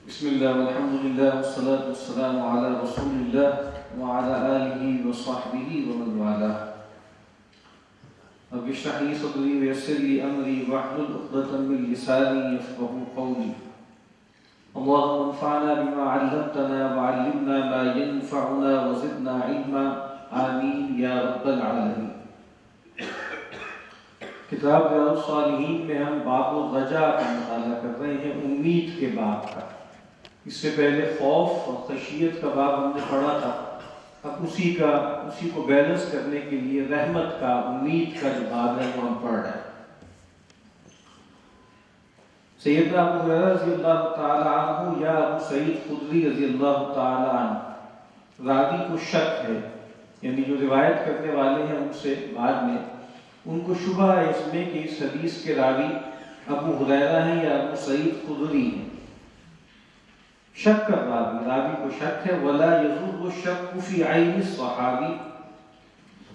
بسم الله والحمد لله والصلاة والسلام على رسول الله وعلى آله وصحبه ومن والاه. رب اشرح لي صدري ويسر لي أمري واحلل عقدة من لساني يفقهوا قولي. اللهم انفعنا بما علمتنا وعلمنا ما ينفعنا وزدنا علما آمين يا رب العالمين. کتاب ریاض الصالحین میں ہم باب الرجا کا مطالعہ کر رہے ہیں، امید کے باب کا. اس سے پہلے خوف اور خشیت کا باب ہم نے پڑھا تھا. اب اسی کو بیلنس کرنے کے لیے رحمت کا، امید کا جو باب ہے وہ ہم پڑھ رہے ہیں. سیدنا ابو ہریرہ رضی اللہ تعالی عنہ یا ابو سعید خدری رضی اللہ تعالی عنہ، راوی کو شک ہے، یعنی جو روایت کرنے والے ہیں ان سے بعد میں ان کو شبہ ہے اس میں کہ اس حدیث کے راوی ابو ہریرہ ہیں یا ابو سعید خدری ہیں. شک کر راوی کو شک ہے. ولا یزول الشک فی عین الصحابی،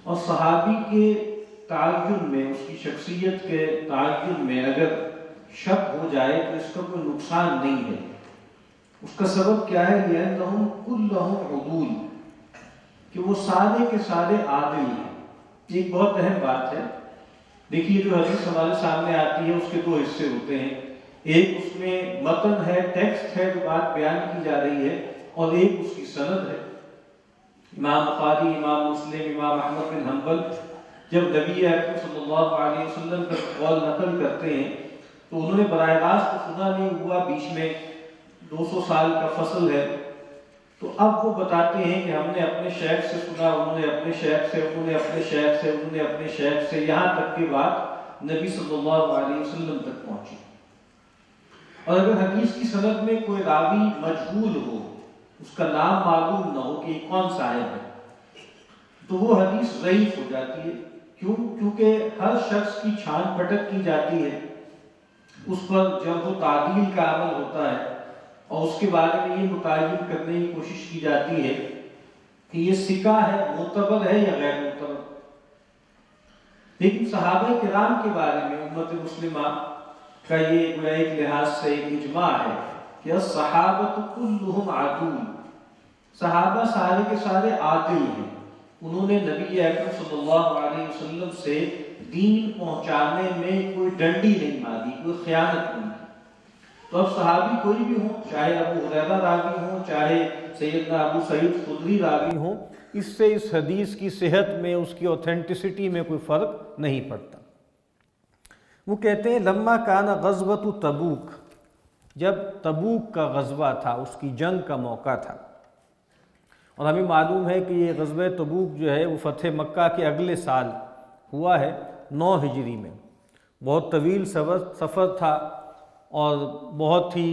اور صحابی کے تعین میں، اس کی شخصیت کے تعین میں اگر شک ہو جائے تو اس کا کوئی نقصان نہیں ہے. اس کا سبب کیا ہے؟ لأنہم کلہم عدول، کہ وہ سارے کے سارے عادل ہیں. ایک بہت اہم بات ہے. دیکھیے جو حدیث ہمارے سامنے آتی ہے اس کے دو حصے ہوتے ہیں. ایک اس میں متن ہے، ٹیکسٹ ہے جو بات بیان کی جا رہی ہے، اور ایک اس کی سند ہے. امام بخاری، امام مسلم، امام احمد بن حنبل جب نبی اکرم صلی اللہ علیہ وسلم کا قول نقل کرتے ہیں تو انہوں نے براہ راست سنا نہیں ہوا، بیچ میں 200 سال کا فصل ہے. تو اب وہ بتاتے ہیں کہ ہم نے اپنے شیخ سے سنا، انہوں نے اپنے شیخ سے، انہوں نے اپنے شیخ سے، انہوں نے اپنے شیخ سے، یہاں تک کہ بات نبی صلی اللہ علیہ وسلم تک پہنچی. اور اگر حدیث کی سند میں کوئی راوی مجہول ہو، اس کا نام معلوم نہ ہو کہ یہ کون صاحب ہے، تو وہ حدیث ضعیف ہو جاتی ہے. کیونکہ ہر شخص کی چھان پٹک کی جاتی ہے، اس پر جرح و تعدیل کا عمل ہوتا ہے، اور اس کے بارے میں یہ متعین کرنے کی کوشش کی جاتی ہے کہ یہ ثقہ ہے، معتبر ہے یا غیر معتبر. لیکن صحابہ کرام کے بارے میں امت مسلمہ کا یہ ایک لحاظ سے ایک اجماع ہے کہ الصحابۃ کلہم عدول، صحابہ سارے کے سارے عادل ہیں. انہوں نے نبی اکرم صلی اللہ علیہ وسلم سے دین پہنچانے میں کوئی ڈنڈی نہیں ماری، کوئی خیانت نہیں کی. تو اب صحابی کوئی بھی ہوں، چاہے ابو ہریرہ راوی ہوں، چاہے سیدنا ابو سعید خدری راوی ہوں، اس سے اس حدیث کی صحت میں، اس کی اوتھینٹسٹی میں کوئی فرق نہیں پڑتا. وہ کہتے ہیں لما کان غزوۃ تبوک، جب تبوک کا غزوہ تھا، اس کی جنگ کا موقع تھا. اور ہمیں معلوم ہے کہ یہ غزوہ تبوک جو ہے وہ فتح مکہ کے اگلے سال ہوا ہے، 9 ہجری میں. بہت طویل سفر تھا اور بہت ہی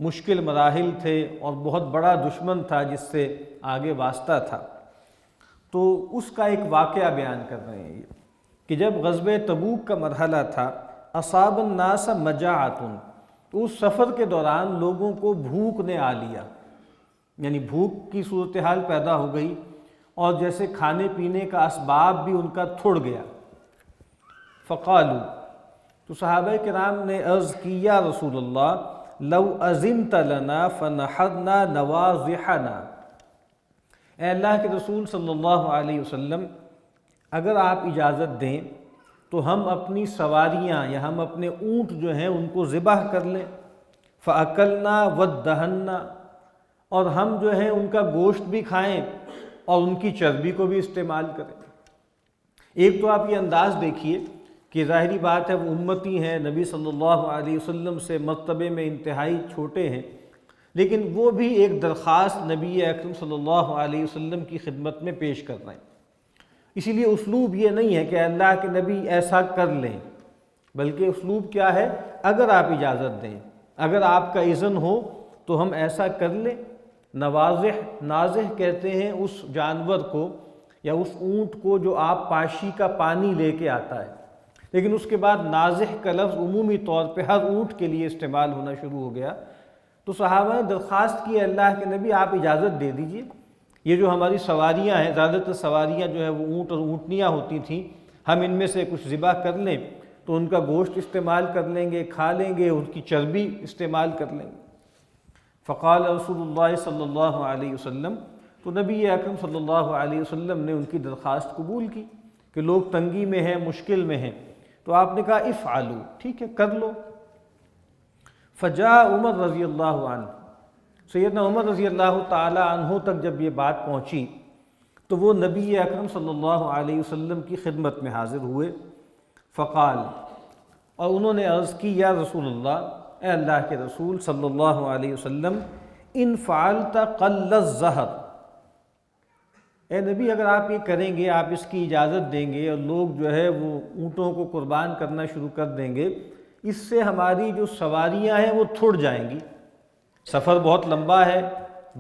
مشکل مراحل تھے، اور بہت بڑا دشمن تھا جس سے آگے واسطہ تھا. تو اس کا ایک واقعہ بیان کر رہے ہیں یہ کہ جب غزوہ تبوک کا مرحلہ تھا، اصاب الناس مجاعۃ، تو اس سفر کے دوران لوگوں کو بھوک نے آ لیا، یعنی بھوک کی صورتحال پیدا ہو گئی، اور جیسے کھانے پینے کا اسباب بھی ان کا تھڑ گیا. فقالو، تو صحابہ کرام نے عرض کی یا رسول اللہ لو اذنت لنا فنحرنا نواضحنا، اے اللہ کے رسول صلی اللہ علیہ وسلم اگر آپ اجازت دیں تو ہم اپنی سواریاں یا ہم اپنے اونٹ جو ہیں ان کو ذبح کر لیں. فَأَكَلْنَا وَدَّهَنَّا، اور ہم جو ہیں ان کا گوشت بھی کھائیں اور ان کی چربی کو بھی استعمال کریں. ایک تو آپ یہ انداز دیکھیے کہ ظاہری بات ہے وہ امتی ہیں، نبی صلی اللہ علیہ وسلم سے مرتبے میں انتہائی چھوٹے ہیں، لیکن وہ بھی ایک درخواست نبی اکرم صلی اللہ علیہ وسلم کی خدمت میں پیش کر رہے ہیں. اسی لیے اسلوب یہ نہیں ہے کہ اللہ کے نبی ایسا کر لیں، بلکہ اسلوب کیا ہے؟ اگر آپ اجازت دیں، اگر آپ کا اذن ہو تو ہم ایسا کر لیں. نواضح، نازح کہتے ہیں اس جانور کو یا اس اونٹ کو جو آپ پاشی کا پانی لے کے آتا ہے، لیکن اس کے بعد نازح کا لفظ عمومی طور پہ ہر اونٹ کے لیے استعمال ہونا شروع ہو گیا. تو صحابہ نے درخواست کی اللہ کے نبی آپ اجازت دے دیجئے، یہ جو ہماری سواریاں ہیں، زیادہ تر سواریاں جو ہے وہ اونٹ اور اونٹنیاں ہوتی تھیں، ہم ان میں سے کچھ ذبح کر لیں تو ان کا گوشت استعمال کر لیں گے، کھا لیں گے، ان کی چربی استعمال کر لیں گے. فقال رسول اللہ صلی اللہ علیہ وسلم، تو نبی اکرم صلی اللہ علیہ وسلم نے ان کی درخواست قبول کی کہ لوگ تنگی میں ہیں، مشکل میں ہیں، تو آپ نے کہا افعلوا، ٹھیک ہے کر لو۔ فجاء عمر رضی اللہ عنہ، سیدنا عمر رضی اللہ تعالی عنہ تک جب یہ بات پہنچی تو وہ نبی اکرم صلی اللہ علیہ وسلم کی خدمت میں حاضر ہوئے۔ فقال، اور انہوں نے عرض کی، یا رسول اللہ، اے اللہ کے رسول صلی اللہ علیہ وسلم، ان فعلت قل الزہر، اے نبی اگر آپ یہ کریں گے، آپ اس کی اجازت دیں گے اور لوگ جو ہے وہ اونٹوں کو قربان کرنا شروع کر دیں گے، اس سے ہماری جو سواریاں ہیں وہ تھوڑ جائیں گی، سفر بہت لمبا ہے،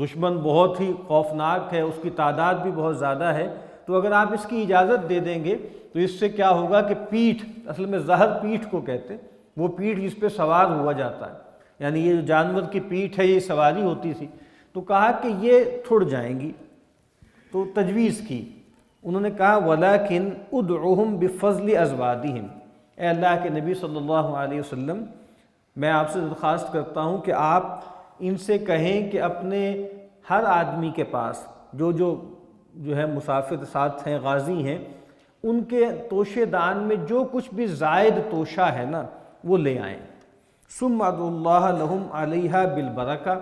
دشمن بہت ہی خوفناک ہے، اس کی تعداد بھی بہت زیادہ ہے، تو اگر آپ اس کی اجازت دے دیں گے تو اس سے کیا ہوگا کہ پیٹھ، اصل میں زہر پیٹھ کو کہتے، وہ پیٹھ جس پہ سوار ہوا جاتا ہے، یعنی یہ جو جانور کی پیٹھ ہے یہ سواری ہوتی تھی، تو کہا کہ یہ تھوڑ جائیں گی، تو تجویز کی۔ انہوں نے کہا وَلَكِنْ اُدْعُهُمْ بِفَضْلِ أَزْوَادِهِمْ، اے اللہ کے نبی صلی اللہ علیہ وسلم، میں آپ سے درخواست کرتا ہوں کہ آپ ان سے کہیں کہ اپنے ہر آدمی کے پاس جو ہے مسافر ساتھ ہیں، غازی ہیں، ان کے توشے دان میں جو کچھ بھی زائد توشہ ہے نا وہ لے آئیں۔ ثم ادعوا اللہ لہم علیہا بالبرکہ،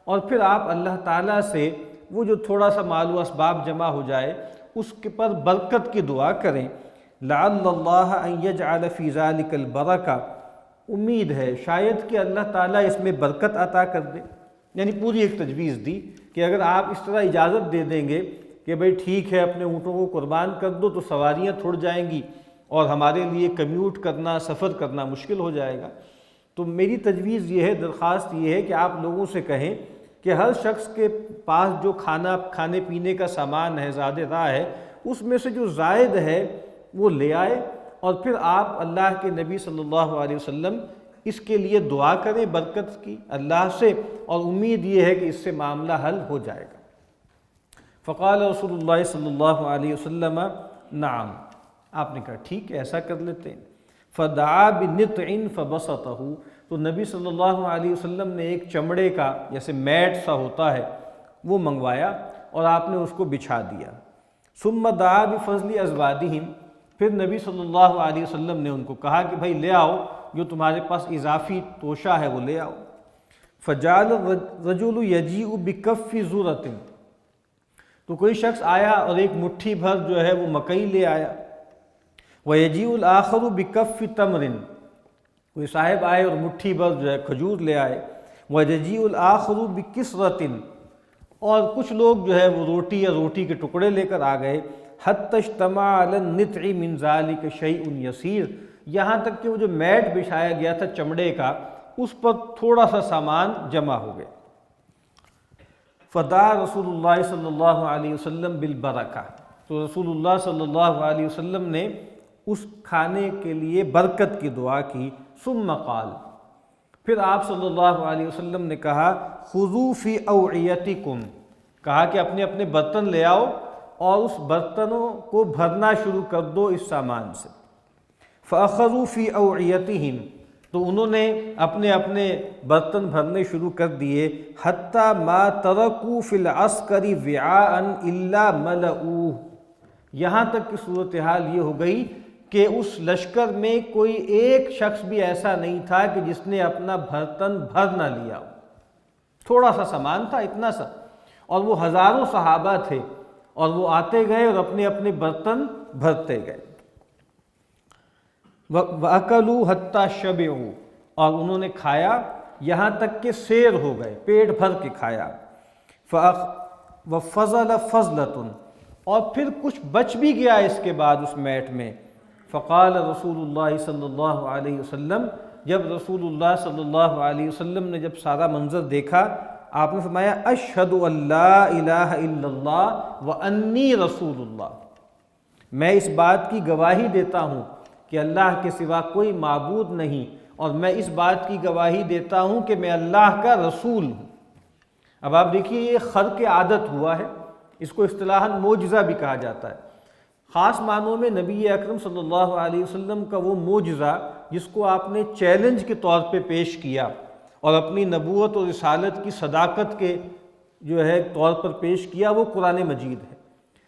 اور پھر آپ اللہ تعالیٰ سے وہ جو تھوڑا سا مال و اسباب جمع ہو جائے اس کے پر برکت کی دعا کریں۔ لعل اللہ ان یجعل فی ذلک البرکہ، امید ہے شاید کہ اللہ تعالیٰ اس میں برکت عطا کر دے، یعنی پوری ایک تجویز دی کہ اگر آپ اس طرح اجازت دے دیں گے کہ بھئی ٹھیک ہے اپنے اونٹوں کو قربان کر دو تو سواریاں تھوڑ جائیں گی اور ہمارے لیے کمیوٹ کرنا، سفر کرنا مشکل ہو جائے گا، تو میری تجویز یہ ہے، درخواست یہ ہے کہ آپ لوگوں سے کہیں کہ ہر شخص کے پاس جو کھانے پینے کا سامان ہے، زاد راہ ہے، اس میں سے جو زائد ہے وہ لے آئے، اور پھر آپ اللہ کے نبی صلی اللہ علیہ وسلم اس کے لیے دعا کریں برکت کی اللہ سے، اور امید یہ ہے کہ اس سے معاملہ حل ہو جائے گا۔ فقال رسول اللہ صلی اللہ علیہ وسلم نعم، آپ نے کہا ٹھیک ہے ایسا کر لیتے ہیں۔ فدعا بنطع فبسطہ، تو نبی صلی اللہ علیہ وسلم نے ایک چمڑے کا جیسے میٹ سا ہوتا ہے وہ منگوایا اور آپ نے اس کو بچھا دیا۔ ثم دعا بفضل ازوادہم، پھر نبی صلی اللہ علیہ وسلم نے ان کو کہا کہ بھائی لے آؤ جو تمہارے پاس اضافی توشہ ہے وہ لے آؤ۔ فجعل الرجل یجیء بکف ذرۃ، تو کوئی شخص آیا اور ایک مٹھی بھر جو ہے وہ مکئی لے آیا۔ وَيَجِيءُ الْآخَرُ بِكَفِّ تَمْرٍ، کوئی صاحب آئے اور مٹھی بھر جو ہے کھجور لے آئے۔ وَيَجِيءُ الْآخَرُ بِكِسْرَةٍ، اور کچھ لوگ جو ہے وہ روٹی یا روٹی کے ٹکڑے لے کر آ گئے۔ حَتَّى اجْتَمَعَ عَلَى النِّطْعِ مِنْ ذَلِكَ شَيْءٌ يَسِيرٌ، یہاں تک کہ وہ جو میٹ بچھایا گیا تھا چمڑے کا اس پر تھوڑا سا سامان جمع ہو گئے۔ فدعا رسول اللہ صلی اللہ علیہ وسلم بالبرکہ، تو رسول اللہ صلی اللہ علیہ وسلم نے اس کھانے کے لیے برکت کی دعا کی۔ ثم قال، پھر آپ صلی اللہ علیہ وسلم نے کہا خذوا فی اوعیتکم، کہا کہ اپنے اپنے برتن لے آؤ اور اس برتنوں کو بھرنا شروع کر دو اس سامان سے۔ فاخذوا فی اوعیتہم، تو انہوں نے اپنے اپنے برتن بھرنے شروع کر دیے۔ حتی ما ترکوا فی العسکر وعاء الا ملؤوہ، یہاں تک کہ صورتحال یہ ہو گئی کہ اس لشکر میں کوئی ایک شخص بھی ایسا نہیں تھا کہ جس نے اپنا برتن بھر نہ لیا ہو، تھوڑا سا سامان تھا اتنا سا، اور وہ ہزاروں صحابہ تھے اور وہ آتے گئے اور اپنے اپنے برتن بھرتے گئے۔ وَأَكَلُوا حَتَّى شَبِعُوا، اور انہوں نے کھایا یہاں تک کہ سیر ہو گئے، پیٹ بھر کے کھایا۔ وَفَضَلَ فَضْلَةٌ، اور پھر کچھ بچ بھی گیا اس کے بعد اس میٹ میں۔ فقال رسول اللہ صلی اللہ علیہ وسلم، جب رسول اللہ صلی اللہ علیہ وسلم نے جب سارا منظر دیکھا آپ نے فرمایا اشہد ان لا الہ الا اللہ وانی رسول اللہ، میں اس بات کی گواہی دیتا ہوں کہ اللہ کے سوا کوئی معبود نہیں، اور میں اس بات کی گواہی دیتا ہوں کہ میں اللہ کا رسول ہوں۔ اب آپ دیکھیے یہ خرق عادت ہوا ہے، اس کو اصطلاحاً معجزہ بھی کہا جاتا ہے۔ خاص معنوں میں نبی اکرم صلی اللہ علیہ وسلم کا وہ معجزہ جس کو آپ نے چیلنج کے طور پہ پیش کیا اور اپنی نبوت اور رسالت کی صداقت کے جو ہے طور پر پیش کیا، وہ قرآن مجید ہے۔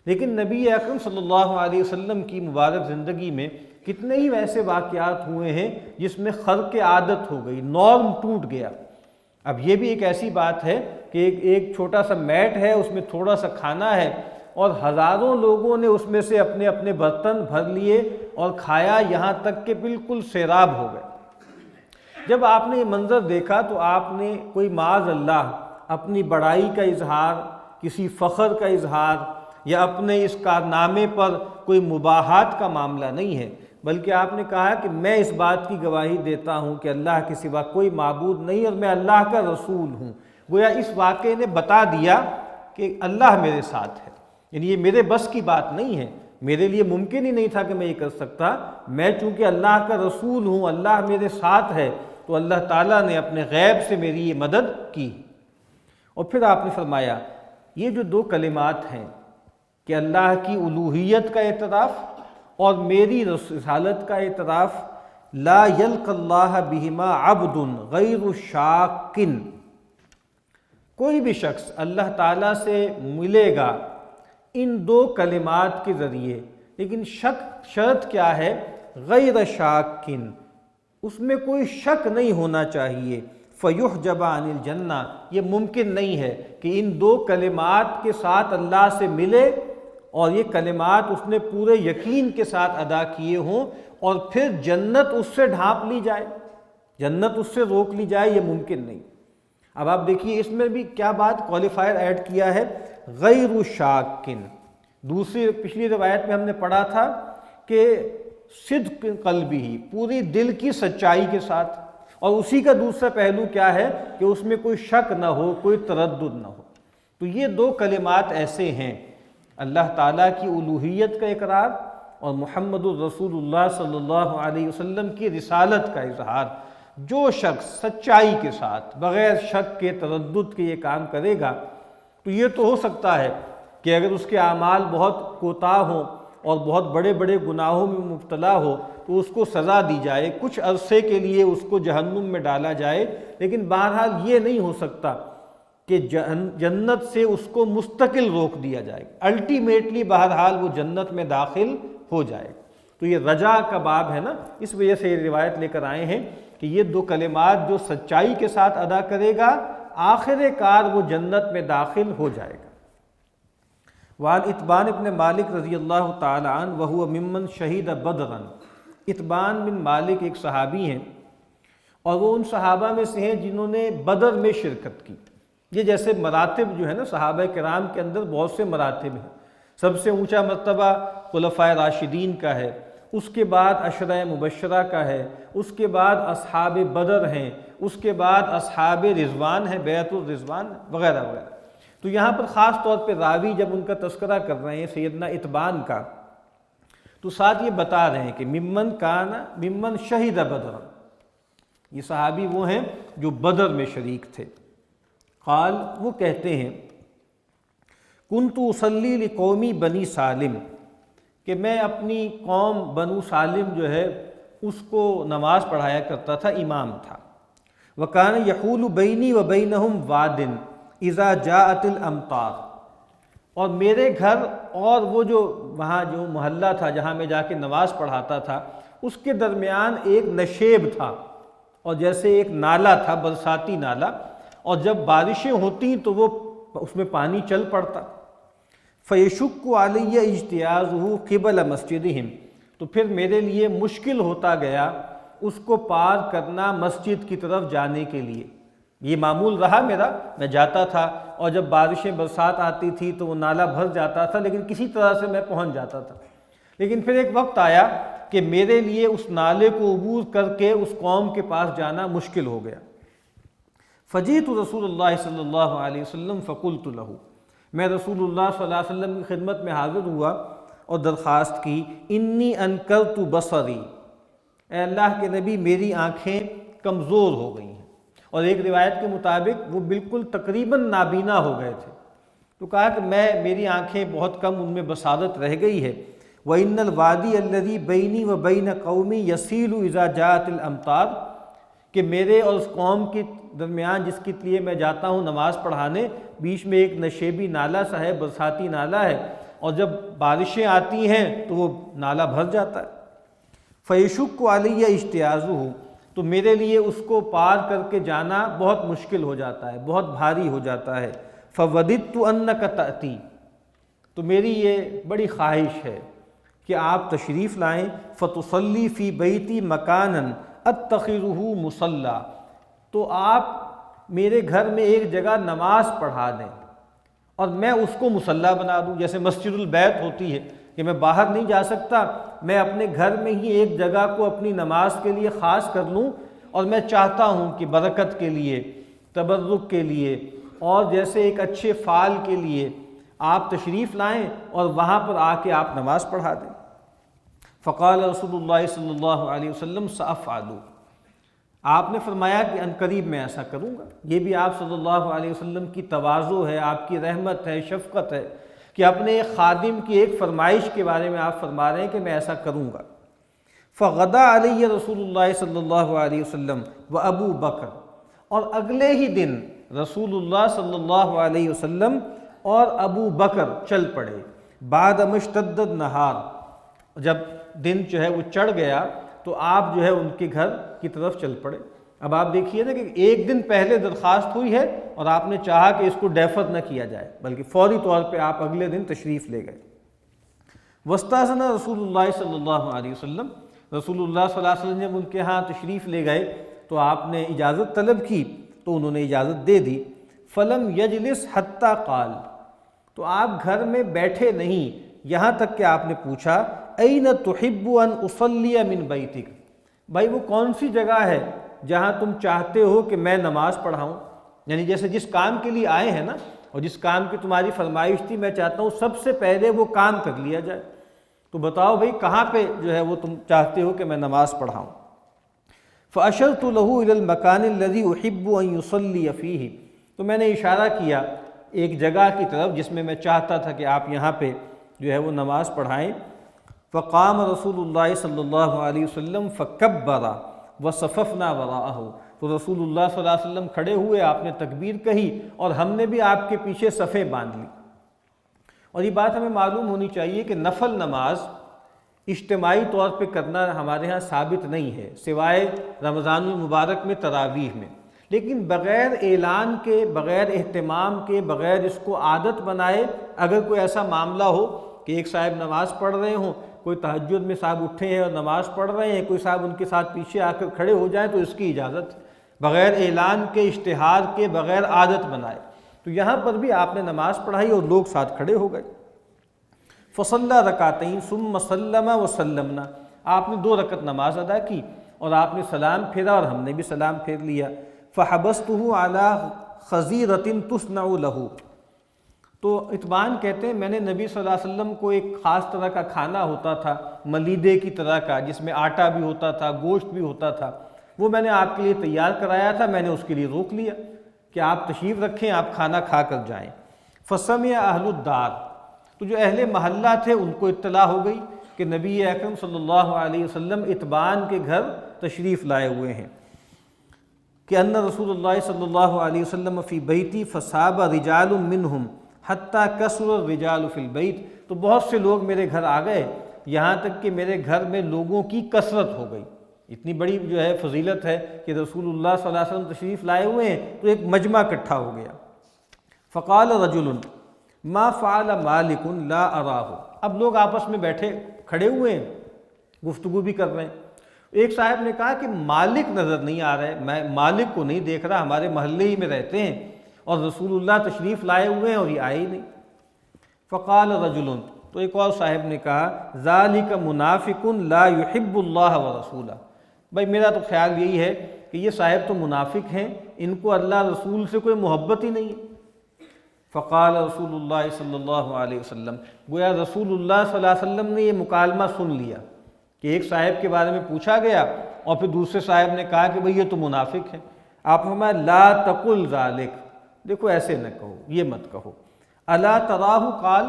لیکن نبی اکرم صلی اللہ علیہ وسلم کی مبارک زندگی میں کتنے ہی ایسے واقعات ہوئے ہیں جس میں خرق عادت ہو گئی، نارم ٹوٹ گیا۔ اب یہ بھی ایک ایسی بات ہے کہ ایک چھوٹا سا میٹ ہے، اس میں تھوڑا سا کھانا ہے، اور ہزاروں لوگوں نے اس میں سے اپنے اپنے برتن بھر لیے اور کھایا، یہاں تک کہ بالکل سیراب ہو گئے۔ جب آپ نے یہ منظر دیکھا تو آپ نے کوئی معاذ اللہ اپنی بڑائی کا اظہار، کسی فخر کا اظہار یا اپنے اس کارنامے پر کوئی مباحات کا معاملہ نہیں ہے، بلکہ آپ نے کہا کہ میں اس بات کی گواہی دیتا ہوں کہ اللہ کے سوا کوئی معبود نہیں اور میں اللہ کا رسول ہوں۔ گویا اس واقعے نے بتا دیا کہ اللہ میرے ساتھ ہے، یعنی یہ میرے بس کی بات نہیں ہے، میرے لیے ممکن ہی نہیں تھا کہ میں یہ کر سکتا، میں چونکہ اللہ کا رسول ہوں، اللہ میرے ساتھ ہے، تو اللہ تعالیٰ نے اپنے غیب سے میری یہ مدد کی۔ اور پھر آپ نے فرمایا یہ جو دو کلمات ہیں کہ اللہ کی الوہیت کا اعتراف اور میری رسالت کا اعتراف، لا یلق اللہ بہما عبد غیر شاک، کوئی بھی شخص اللہ تعالیٰ سے ملے گا ان دو کلمات کے ذریعے، لیکن شرط کیا ہے؟ غیر شاک، اس میں کوئی شک نہیں ہونا چاہیے۔ فَيُحْجَبَ عَنِ الْجَنَّةِ، یہ ممکن نہیں ہے کہ ان دو کلمات کے ساتھ اللہ سے ملے اور یہ کلمات اس نے پورے یقین کے ساتھ ادا کیے ہوں اور پھر جنت اس سے ڈھانپ لی جائے، جنت اس سے روک لی جائے، یہ ممکن نہیں۔ اب آپ دیکھیے اس میں بھی کیا بات کوالیفائر ایڈ کیا ہے، غیر شاکن۔ دوسری پچھلی روایت میں ہم نے پڑھا تھا کہ صدق قلبی ہی، پوری دل کی سچائی کے ساتھ، اور اسی کا دوسرا پہلو کیا ہے کہ اس میں کوئی شک نہ ہو، کوئی تردد نہ ہو۔ تو یہ دو کلمات ایسے ہیں، اللہ تعالیٰ کی الوہیت کا اقرار اور محمد الرسول اللہ صلی اللہ علیہ وسلم کی رسالت کا اظہار۔ جو شخص سچائی کے ساتھ بغیر شک کے تردد کے یہ کام کرے گا تو یہ تو ہو سکتا ہے کہ اگر اس کے اعمال بہت کوتاہ ہوں اور بہت بڑے بڑے گناہوں میں مبتلا ہو تو اس کو سزا دی جائے، کچھ عرصے کے لیے اس کو جہنم میں ڈالا جائے، لیکن بہرحال یہ نہیں ہو سکتا کہ جنت سے اس کو مستقل روک دیا جائے، الٹیمیٹلی بہرحال وہ جنت میں داخل ہو جائے۔ تو یہ رجا کا باب ہے نا، اس وجہ سے یہ روایت لے کر آئے ہیں کہ یہ دو کلمات جو سچائی کے ساتھ ادا کرے گا، آخر کار وہ جنت میں داخل ہو جائے گا۔ وعن اتبان ابن مالک رضی اللہ تعالی عنہ وہو ممن شہید بدرا، اتبان بن مالک ایک صحابی ہیں اور وہ ان صحابہ میں سے ہیں جنہوں نے بدر میں شرکت کی۔ یہ جیسے مراتب جو ہے نا صحابہ کرام کے اندر بہت سے مراتب ہیں، سب سے اونچا مرتبہ خلفائے راشدین کا ہے، اس کے بعد عشرہ مبشرہ کا ہے، اس کے بعد اصحاب بدر ہیں، اس کے بعد اصحاب رضوان ہیں، بیعت الرضوان وغیرہ وغیرہ۔ تو یہاں پر خاص طور پہ راوی جب ان کا تذکرہ کر رہے ہیں سیدنا اتبان کا، تو ساتھ یہ بتا رہے ہیں کہ ممن شہید بدر، یہ صحابی وہ ہیں جو بدر میں شریک تھے۔ قال، وہ کہتے ہیں کنت اصلی لقومی بنی سالم، کہ میں اپنی قوم بنو سالم جو ہے اس کو نماز پڑھایا کرتا تھا، امام تھا۔ وکان یحول بینی و بینہم واد اذا جاءت الامطار، اور میرے گھر اور وہ جو وہاں جو محلہ تھا جہاں میں جا کے نماز پڑھاتا تھا، اس کے درمیان ایک نشیب تھا، اور جیسے ایک نالا تھا، برساتی نالا، اور جب بارشیں ہوتی تو وہ اس میں پانی چل پڑتا۔ فیشک علی اجتیازہ قبل مسجدہم، تو پھر میرے لیے مشکل ہوتا گیا اس کو پار کرنا مسجد کی طرف جانے کے لیے۔ یہ معمول رہا میرا، میں جاتا تھا اور جب بارشیں برسات آتی تھی تو وہ نالا بھر جاتا تھا، لیکن کسی طرح سے میں پہنچ جاتا تھا۔ لیکن پھر ایک وقت آیا کہ میرے لیے اس نالے کو عبور کر کے اس قوم کے پاس جانا مشکل ہو گیا۔ فجئت رسول اللہ صلی اللہ علیہ وسلم فقلت لہ، میں رسول اللہ صلی اللہ علیہ وسلم کی خدمت میں حاضر ہوا اور درخواست کی، انی انکرت بصری، اے اللہ کے نبی میری آنکھیں کمزور ہو گئی ہیں، اور ایک روایت کے مطابق وہ بالکل تقریباً نابینا ہو گئے تھے۔ تو کہا کہ میری آنکھیں بہت کم ان میں بصارت رہ گئی ہے۔ وَإِنَّ الْوَادِيَ الَّذِي بَيْنِي وَبَيْنَ قَوْمِي يَسِيلُ إِذَا جَاءَتِ الْأَمْطَارُ، کہ میرے اور اس قوم کے درمیان جس کے لیے میں جاتا ہوں نماز پڑھانے، بیچ میں ایک نشیبی نالا سا ہے، برساتی نالا ہے، اور جب بارشیں آتی ہیں تو وہ نالا بھر جاتا ہے۔ فیشق علیہ اجتیازہ، تو میرے لیے اس کو پار کر کے جانا بہت مشکل ہو جاتا ہے، بہت بھاری ہو جاتا ہے۔ فوددت انک تأتی، تو میری یہ بڑی خواہش ہے کہ آپ تشریف لائیں، فتصلی فی بیتی مکانا اتخذہ مصلی، تو آپ میرے گھر میں ایک جگہ نماز پڑھا دیں اور میں اس کو مصلی بنا دوں، جیسے مسجد البیت ہوتی ہے کہ میں باہر نہیں جا سکتا، میں اپنے گھر میں ہی ایک جگہ کو اپنی نماز کے لیے خاص کر لوں، اور میں چاہتا ہوں کہ برکت کے لیے، تبرک کے لیے، اور جیسے ایک اچھے فعل کے لیے آپ تشریف لائیں اور وہاں پر آ کے آپ نماز پڑھا دیں۔ فقال رسول اللہ صلی اللہ علیہ وسلم سأفعل، آپ نے فرمایا کہ عنقریب میں ایسا کروں گا۔ یہ بھی آپ صلی اللہ علیہ وسلم کی تواضع ہے، آپ کی رحمت ہے، شفقت ہے کہ اپنے ایک خادم کی ایک فرمائش کے بارے میں آپ فرما رہے ہیں کہ میں ایسا کروں گا۔ فغدا علیہ رسول اللہ صلی اللہ علیہ وسلم و ابو بکر، اور اگلے ہی دن رسول اللہ صلی اللہ علیہ وسلم اور ابو بکر چل پڑے، بعد مشتد النہار، جب دن جو ہے وہ چڑھ گیا تو آپ جو ہے ان کے گھر کی طرف چل پڑے۔ اب آپ دیکھیے نا کہ ایک دن پہلے درخواست ہوئی ہے اور آپ نے چاہا کہ اس کو ڈیفر نہ کیا جائے، بلکہ فوری طور پہ آپ اگلے دن تشریف لے گئے۔ واستأذن رسول اللہ صلی اللہ علیہ وسلم، رسول اللہ صلی اللہ علیہ وسلم جب ان کے ہاں تشریف لے گئے تو آپ نے اجازت طلب کی تو انہوں نے اجازت دے دی۔ فلم یجلس حتی قال، تو آپ گھر میں بیٹھے نہیں یہاں تک کہ آپ نے پوچھا این تحب ان اصلی من بیتک، بھائی وہ کون سی جگہ ہے جہاں تم چاہتے ہو کہ میں نماز پڑھاؤں، یعنی جیسے جس کام کے لیے آئے ہیں نا، اور جس کام کی تمہاری فرمائش تھی، میں چاہتا ہوں سب سے پہلے وہ کام کر لیا جائے، تو بتاؤ بھائی کہاں پہ جو ہے وہ تم چاہتے ہو کہ میں نماز پڑھاؤں۔ فأشرت له إلى المكان الذي أحب أن يصلي فيه، تو میں نے اشارہ کیا ایک جگہ کی طرف جس میں چاہتا تھا کہ آپ یہاں پہ جو ہے وہ نماز پڑھائیں۔ فقام رسول اللہ صلی اللہ علیہ وسلم فکبر وصففنا وراءہ، تو رسول اللہ صلی اللہ علیہ وسلم کھڑے ہوئے، آپ نے تکبیر کہی اور ہم نے بھی آپ کے پیچھے صفیں باندھ لی۔ اور یہ بات ہمیں معلوم ہونی چاہیے کہ نفل نماز اجتماعی طور پہ کرنا ہمارے ہاں ثابت نہیں ہے، سوائے رمضان المبارک میں تراویح میں، لیکن بغیر اعلان کے، بغیر اہتمام کے، بغیر اس کو عادت بنائے، اگر کوئی ایسا معاملہ ہو کہ ایک صاحب نماز پڑھ رہے ہوں، کوئی تہجد میں صاحب اٹھے ہیں اور نماز پڑھ رہے ہیں، کوئی صاحب ان کے ساتھ پیچھے آ کر کھڑے ہو جائیں تو اس کی اجازت، بغیر اعلان کے، اشتہار کے، بغیر عادت بنائے۔ تو یہاں پر بھی آپ نے نماز پڑھائی اور لوگ ساتھ کھڑے ہو گئے۔ فصلی رکعتین ثم سلم وسلمنا، آپ نے 2 رکعت نماز ادا کی اور آپ نے سلام پھیرا اور ہم نے بھی سلام پھیر لیا۔ فحبستہ علی خزیرۃ تصنع لہ، تو اتبان کہتے ہیں میں نے نبی صلی اللہ علیہ وسلم کو ایک خاص طرح کا کھانا ہوتا تھا، ملیدے کی طرح کا، جس میں آٹا بھی ہوتا تھا، گوشت بھی ہوتا تھا، وہ میں نے آپ کے لیے تیار کرایا تھا، میں نے اس کے لیے روک لیا کہ آپ تشریف رکھیں، آپ کھانا کھا کر جائیں۔ فسمع اہل الدار، تو جو اہل محلہ تھے ان کو اطلاع ہو گئی کہ نبی اکرم صلی اللہ علیہ وسلم اتبان کے گھر تشریف لائے ہوئے ہیں، کہ ان رسول اللہ صلی اللہ علیہ وسلم فی بیتی فصاب رجال منہم حتی کثر الرجال فی البیت، تو بہت سے لوگ میرے گھر آ گئے، یہاں تک کہ میرے گھر میں لوگوں کی کثرت ہو گئی۔ اتنی بڑی جو ہے فضیلت ہے کہ رسول اللہ صلی اللہ علیہ وسلم تشریف لائے ہوئے ہیں تو ایک مجمع اکٹھا ہو گیا۔ فقال رجل ما فعل مالک لا اراہ، اب لوگ آپس میں بیٹھے کھڑے ہوئے ہیں، گفتگو بھی کر رہے ہیں۔ ایک صاحب نے کہا کہ مالک نظر نہیں آ رہے، میں مالک کو نہیں دیکھ رہا، ہمارے محلے ہی میں رہتے ہیں اور رسول اللہ تشریف لائے ہوئے ہیں اور یہ آئے ہی نہیں۔ فقال رجل، تو ایک اور صاحب نے کہا ذالک منافق لا يحب اللہ ورسولہ، بھائی میرا تو خیال یہی ہے کہ یہ صاحب تو منافق ہیں، ان کو اللہ رسول سے کوئی محبت ہی نہیں ہے۔ فقال رسول اللہ صلی اللہ علیہ وسلم، گویا رسول اللہ صلی اللہ علیہ وسلم نے یہ مکالمہ سن لیا کہ ایک صاحب کے بارے میں پوچھا گیا اور پھر دوسرے صاحب نے کہا کہ بھئی یہ تو منافق ہے۔ آپ فرمایا لا تقل ذالک، دیکھو ایسے نہ کہو، یہ مت کہو۔ الا تراہ قال،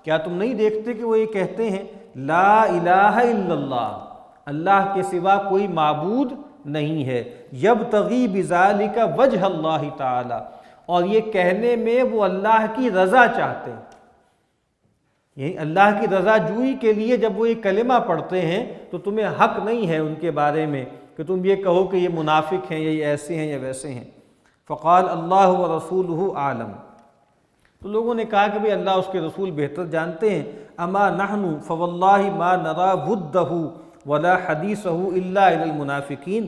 کیا تم نہیں دیکھتے کہ وہ یہ کہتے ہیں لا الہ الا اللہ، اللہ کے سوا کوئی معبود نہیں ہے۔ یبتغی بذالک وجہ اللہ تعالی، اور یہ کہنے میں وہ اللہ کی رضا چاہتے ہیں، یعنی اللہ کی رضا جوئی کے لیے جب وہ یہ کلمہ پڑھتے ہیں تو تمہیں حق نہیں ہے ان کے بارے میں کہ تم یہ کہو کہ یہ منافق ہیں یا یہ ایسے ہیں یا ویسے ہیں۔ فقال اللہ ورسولہ اعلم، تو لوگوں نے کہا کہ بھئی اللہ اس کے رسول بہتر جانتے ہیں۔ اما نحن فواللہ ما نرى ودہ ولا حدیثہ الا الی المنافقین،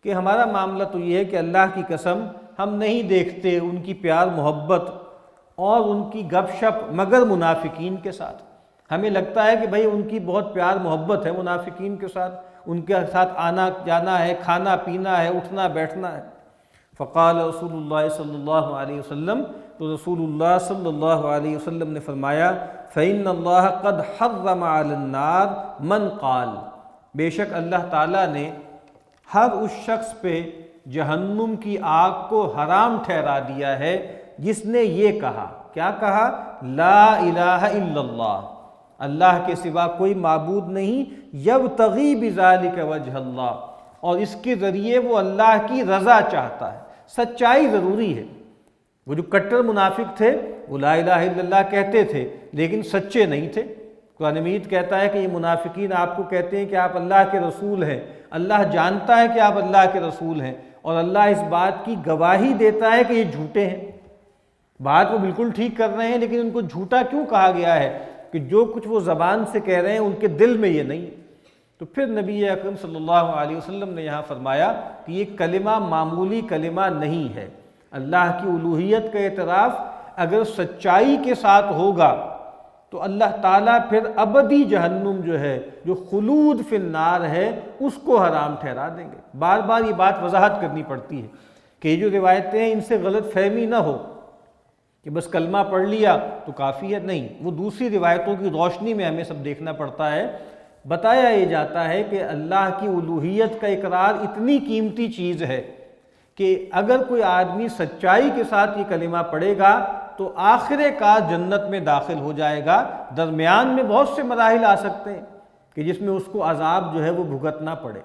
کہ ہمارا معاملہ تو یہ ہے کہ اللہ کی قسم ہم نہیں دیکھتے ان کی پیار محبت اور ان کی گپ شپ مگر منافقین کے ساتھ۔ ہمیں لگتا ہے کہ بھئی ان کی بہت پیار محبت ہے منافقین کے ساتھ، ان کے ساتھ آنا جانا ہے، کھانا پینا ہے، اٹھنا بیٹھنا ہے۔ فقال رسول اللہ صلی اللہ علیہ وسلم، تو رسول اللہ صلی اللہ علیہ وسلم نے فرمایا فإن اللہ قد حرم علی النار من قال، بے شک اللہ تعالیٰ نے ہر اس شخص پہ جہنم کی آگ کو حرام ٹھہرا دیا ہے جس نے یہ کہا، کیا کہا؟ لا الہ الا اللہ، اللہ کے سوا کوئی معبود نہیں، یبتغی بذالک وجہ اللہ، اور اس کے ذریعے وہ اللہ کی رضا چاہتا ہے۔ سچائی ضروری ہے۔ وہ جو کٹر منافق تھے وہ لا الہ الا اللہ کہتے تھے لیکن سچے نہیں تھے۔ قرآن مجید کہتا ہے کہ یہ منافقین آپ کو کہتے ہیں کہ آپ اللہ کے رسول ہیں، اللہ جانتا ہے کہ آپ اللہ کے رسول ہیں، اور اللہ اس بات کی گواہی دیتا ہے کہ یہ جھوٹے ہیں۔ بات وہ بالکل ٹھیک کر رہے ہیں لیکن ان کو جھوٹا کیوں کہا گیا ہے؟ کہ جو کچھ وہ زبان سے کہہ رہے ہیں ان کے دل میں یہ نہیں ہے۔ تو پھر نبی اکرم صلی اللہ علیہ وسلم نے یہاں فرمایا کہ یہ کلمہ معمولی کلمہ نہیں ہے۔ اللہ کی الوہیت کا اعتراف اگر سچائی کے ساتھ ہوگا تو اللہ تعالیٰ پھر ابدی جہنم جو ہے، جو خلود فی النار ہے، اس کو حرام ٹھہرا دیں گے۔ بار بار یہ بات وضاحت کرنی پڑتی ہے کہ یہ جو روایتیں ہیں ان سے غلط فہمی نہ ہو کہ بس کلمہ پڑھ لیا تو کافی ہے، نہیں، وہ دوسری روایتوں کی روشنی میں ہمیں سب دیکھنا پڑتا ہے۔ بتایا یہ جاتا ہے کہ اللہ کی الوہیت کا اقرار اتنی قیمتی چیز ہے کہ اگر کوئی آدمی سچائی کے ساتھ یہ کلمہ پڑھے گا تو آخر کار جنت میں داخل ہو جائے گا۔ درمیان میں بہت سے مراحل آ سکتے ہیں کہ جس میں اس کو عذاب جو ہے وہ بھگتنا پڑے۔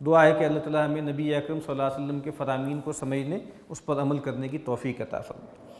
دعا ہے کہ اللہ تعالیٰ ہمیں نبی اکرم صلی اللہ علیہ وسلم کے فرامین کو سمجھنے، اس پر عمل کرنے کی توفیق عطا فرمائے۔